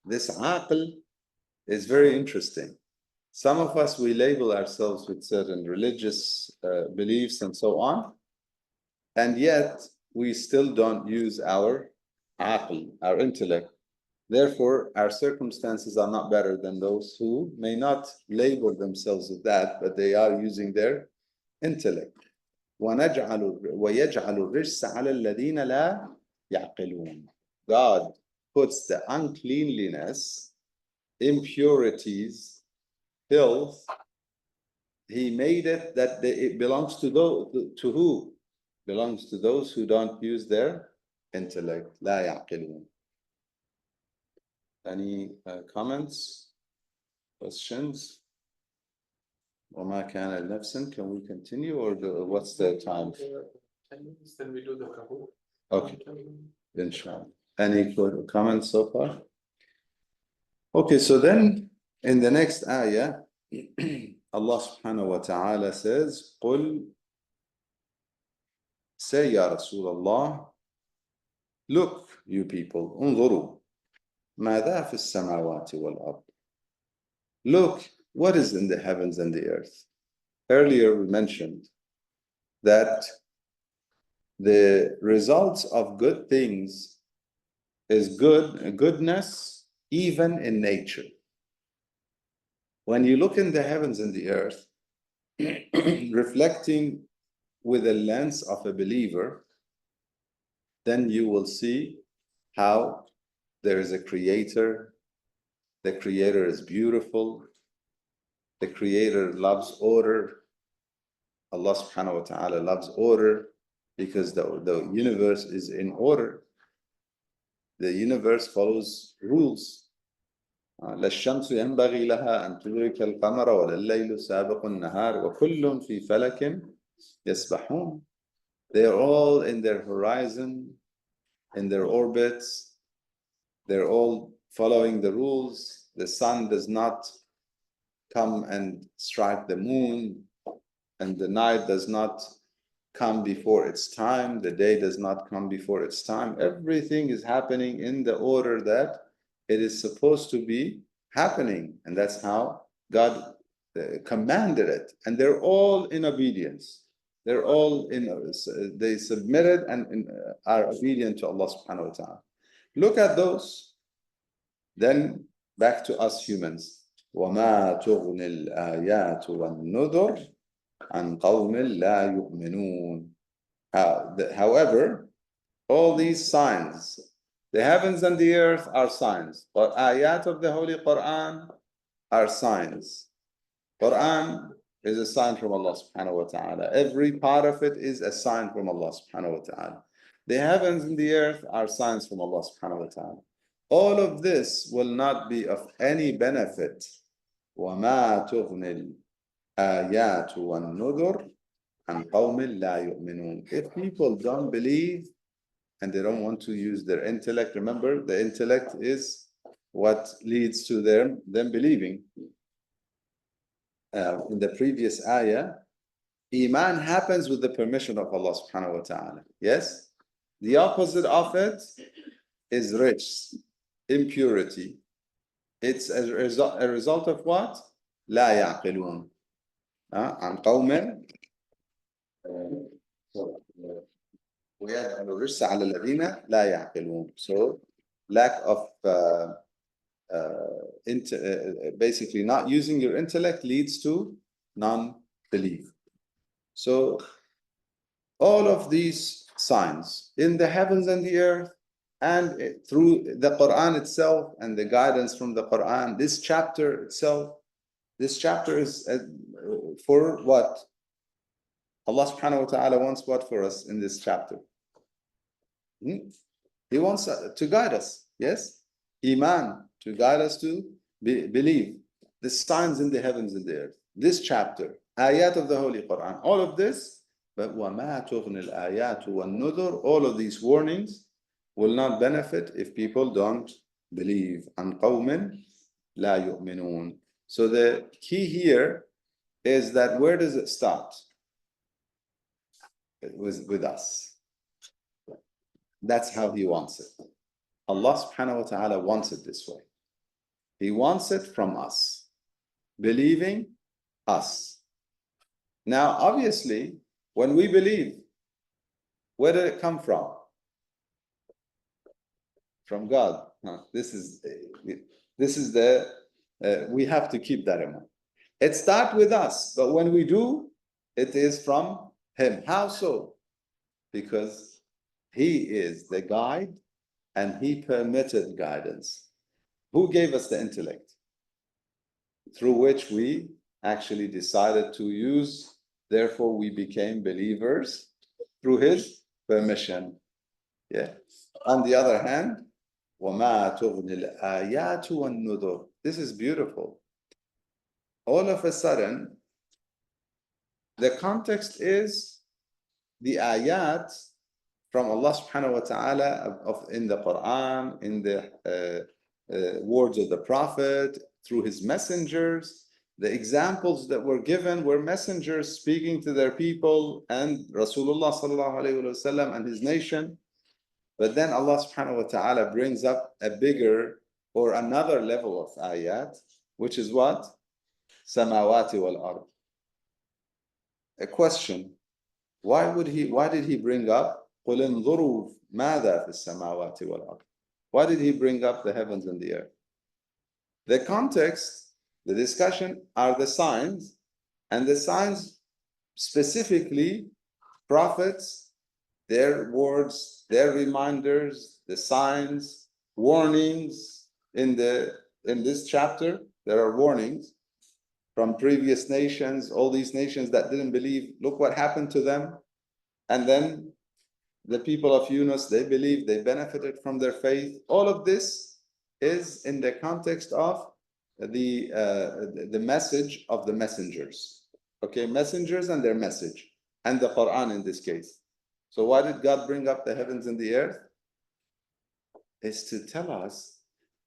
this aql is very interesting. Some of us, we label ourselves with certain religious beliefs and so on, and yet we still don't use our aql, our intellect. Therefore, our circumstances are not better than those who may not label themselves with that, but they are using their intellect. وَيَجْعَلُ الرِّجْسَ عَلَى الَّذِينَ لَا يَعْقِلُونَ. God puts the uncleanliness, impurities, filth, He made it that it belongs to those, to who? Belongs to those who don't use their intellect. لا يعقلون. Any comments, questions? وما كان لنفس. Can we continue, or what's the time? 10 minutes, then we do the Kahoot. Okay, inshallah. Any comments so far? Okay, so then in the next ayah, Allah subhanahu wa ta'ala says, قُلْ, say ya Rasulullah, look, you people, انظروا ماذا في السماوات والأرض. Look, what is in the heavens and the earth? Earlier we mentioned that the results of good things is goodness even in nature. When you look in the heavens and the earth, reflecting with the lens of a believer, then you will see how there is a creator. The creator is beautiful. The creator loves order. Allah subhanahu wa ta'ala loves order because the universe is in order. The universe follows rules. لا الشمس ينبغي لها أن تدرك القمر ولا الليل سابق النهار وكل في فلك يسبحون. They are all in their horizon, in their orbits. They're all following the rules. The sun does not come and strike the moon, and the night does not come before its time. The day does not come before its time. Everything is happening in the order that it is supposed to be happening, and that's how God commanded it, and they're all in obedience. They're all they submitted and are obedient to Allah subhanahu wa ta'ala. Look at those. Then back to us humans. وَمَا تُغْنِ الْآيَاتُ وَالنُّذُرُ عَنْ قَوْمٍ لَا يُؤْمِنُونَ. However, all these signs, the heavens and the earth are signs, but ayat of the Holy Quran are signs. Quran is a sign from Allah subhanahu wa ta'ala. Every part of it is a sign from Allah subhanahu wa ta'ala. The heavens and the earth are signs from Allah subhanahu wa ta'ala. All of this will not be of any benefit. وَمَا تُغْنِ الْآيَاتُ وَالنُّذُرُ عَنْ قَوْمٍ لَا يُؤْمِنُونَ. If people don't believe and they don't want to use their intellect, remember, the intellect is what leads to them believing. In the previous ayah, Iman happens with the permission of Allah subhanahu wa ta'ala. Yes? The opposite of it is rich, impurity. It's a result of what? لا يعقلون. عن قوم ويجعل الرجس على الذين لا يعقلون. So lack of basically not using your intellect leads to non-belief. So all of these signs in the heavens and the earth and through the Quran itself and the guidance from the Quran, this chapter itself, this chapter is for what? Allah subhanahu wa ta'ala wants what for us in this chapter? He wants to guide us, yes? Iman, to guide us to believe. The signs in the heavens and the earth. This chapter, ayat of the Holy Quran, all of this, but وَمَا تُغْنِ الْآيَاتُ وَالنُّذُرُ, all of these warnings will not benefit if people don't believe. عَنْ قَوْمٍ لَا يُؤْمِنُونَ. So the key here is that where does it start? It was with us. That's how He wants it. Allah subhanahu wa ta'ala wants it this way. He wants it from us, believing us. Now, obviously, when we believe, where did it come from? From God. This is the, we have to keep that in mind. It starts with us, but when we do, it is from Him. How so? Because He is the guide and He permitted guidance. Who gave us the intellect? Through which we actually decided to use, therefore we became believers through His permission. Yeah. On the other hand, وَمَا تُغْنِ الْآيَاتُ وَالنُّذُرُ. This is beautiful. All of a sudden, the context is the ayat from Allah subhanahu wa ta'ala in the Quran, in the words of the Prophet, through his messengers. The examples that were given were messengers speaking to their people and Rasulullah sallallahu alayhi wa sallam and his nation. But then Allah subhanahu wa ta'ala brings up a bigger or another level of ayat, which is what? Samawati wal ard. A question. Why did he bring up قُلْ انظُرُوا مَاذَا فِي السَّمَاوَاتِ وَالْأَرْضِ? Why did he bring up the heavens and the earth? The context, the discussion are the signs, and the signs specifically prophets, their words, their reminders, the signs, warnings. In this chapter, there are warnings from previous nations, all these nations that didn't believe, look what happened to them. And then the people of Yunus, they believed, they benefited from their faith. All of this is in the context of the message of the messengers. Okay, messengers and their message, and the Quran in this case. So why did God bring up the heavens and the earth? Is to tell us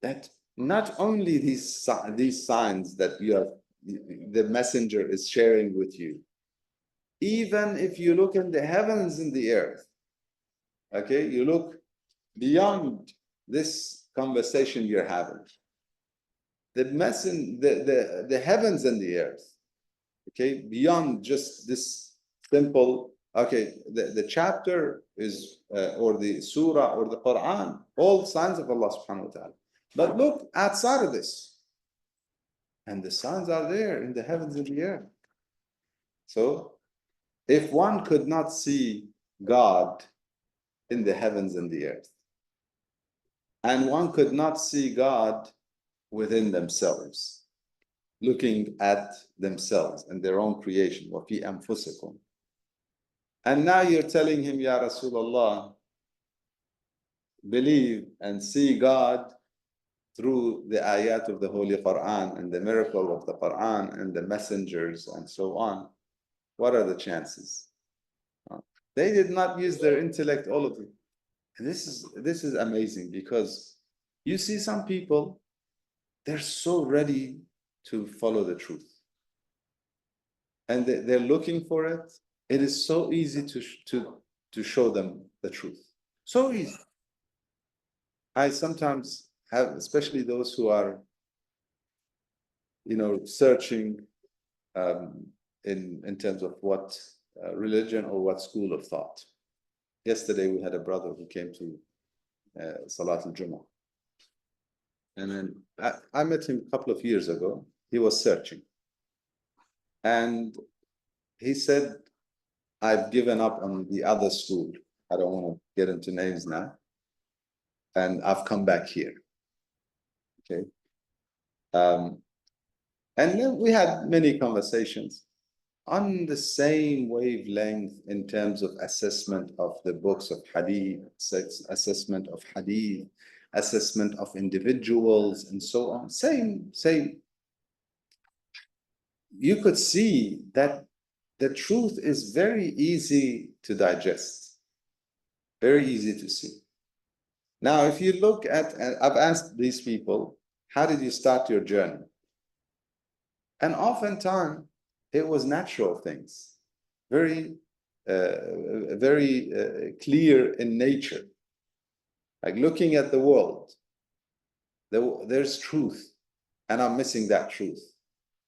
that not only these signs that the messenger is sharing with you, even if you look in the heavens and the earth, okay, you look beyond this conversation you're having, the heavens and the earth, okay, beyond just this simple. Okay, the chapter is, or the surah or the Quran, all signs of Allah subhanahu wa ta'ala. But look outside of this. And the signs are there in the heavens and the earth. So, if one could not see God in the heavens and the earth, and one could not see God within themselves, looking at themselves and their own creation, وَفِي أَنفُسِكُمْ. And now you're telling him, Ya Rasulullah, believe and see God through the ayat of the Holy Quran and the miracle of the Quran and the messengers and so on. What are the chances? They did not use their intellect, all of it. And this is amazing, because you see some people, they're so ready to follow the truth. And they're looking for it. It is so easy to show them the truth. So easy. I sometimes have, especially those who are, searching in terms of what religion or what school of thought. Yesterday we had a brother who came to Salat al-Jumu'ah. And then I met him a couple of years ago. He was searching. And he said, I've given up on the other school. I don't want to get into names now. And I've come back here. Okay. And then we had many conversations on the same wavelength in terms of assessment of the books of hadith, assessment of hadith, assessment of individuals, and so on. Same. You could see that the truth is very easy to digest, very easy to see. Now, if you look at, I've asked these people, how did you start your journey? And oftentimes, it was natural things, very clear in nature. Like looking at the world, there's truth, and I'm missing that truth.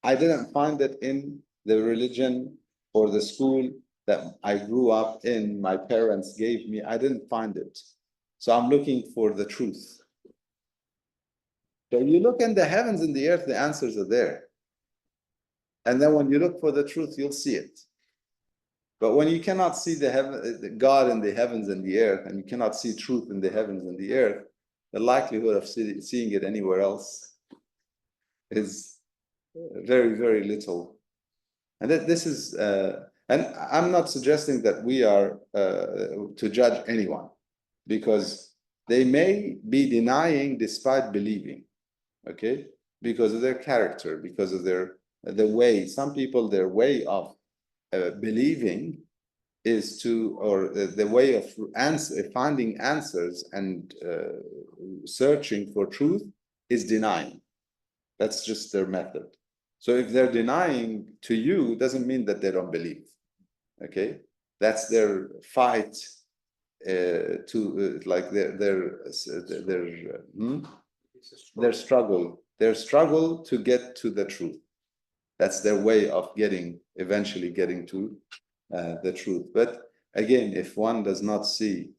I didn't find it in the religion or the school that I grew up in, my parents gave me. I didn't find it. So I'm looking for the truth. So you look in the heavens and the earth, the answers are there. And then when you look for the truth, you'll see it. But when you cannot see the God in the heavens and the earth, and you cannot see truth in the heavens and the earth, the likelihood of seeing it anywhere else is very, very little. And this is, and I'm not suggesting that we are to judge anyone, because they may be denying despite believing, okay? Because of their character, because of the way. Some people, their way of believing is or the way of finding answers and searching for truth is denying. That's just their method. So if they're denying to you, doesn't mean that they don't believe. Okay, that's their fight like their struggle to get to the truth. That's their way of eventually getting to the truth. But again, if one does not see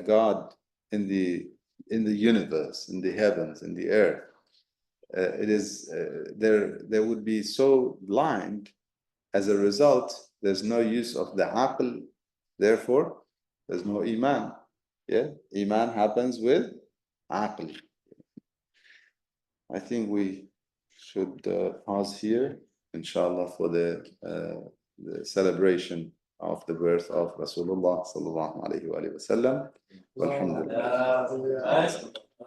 God in the universe, in the heavens, in the earth, it is there would be so blind. As a result, there's no use of the aql. Therefore, there's no iman. Yeah, iman happens with aql. I think we should pause here, inshallah, for the celebration of the birth of Rasulullah sallallahu alaihi wasallam.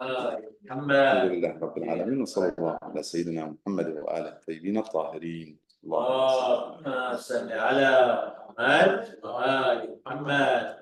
الحمد لله رب العالمين وصلى الله على سيدنا محمد وآله الطيبين الطاهرين. اللهم صل على محمد وآل محمد.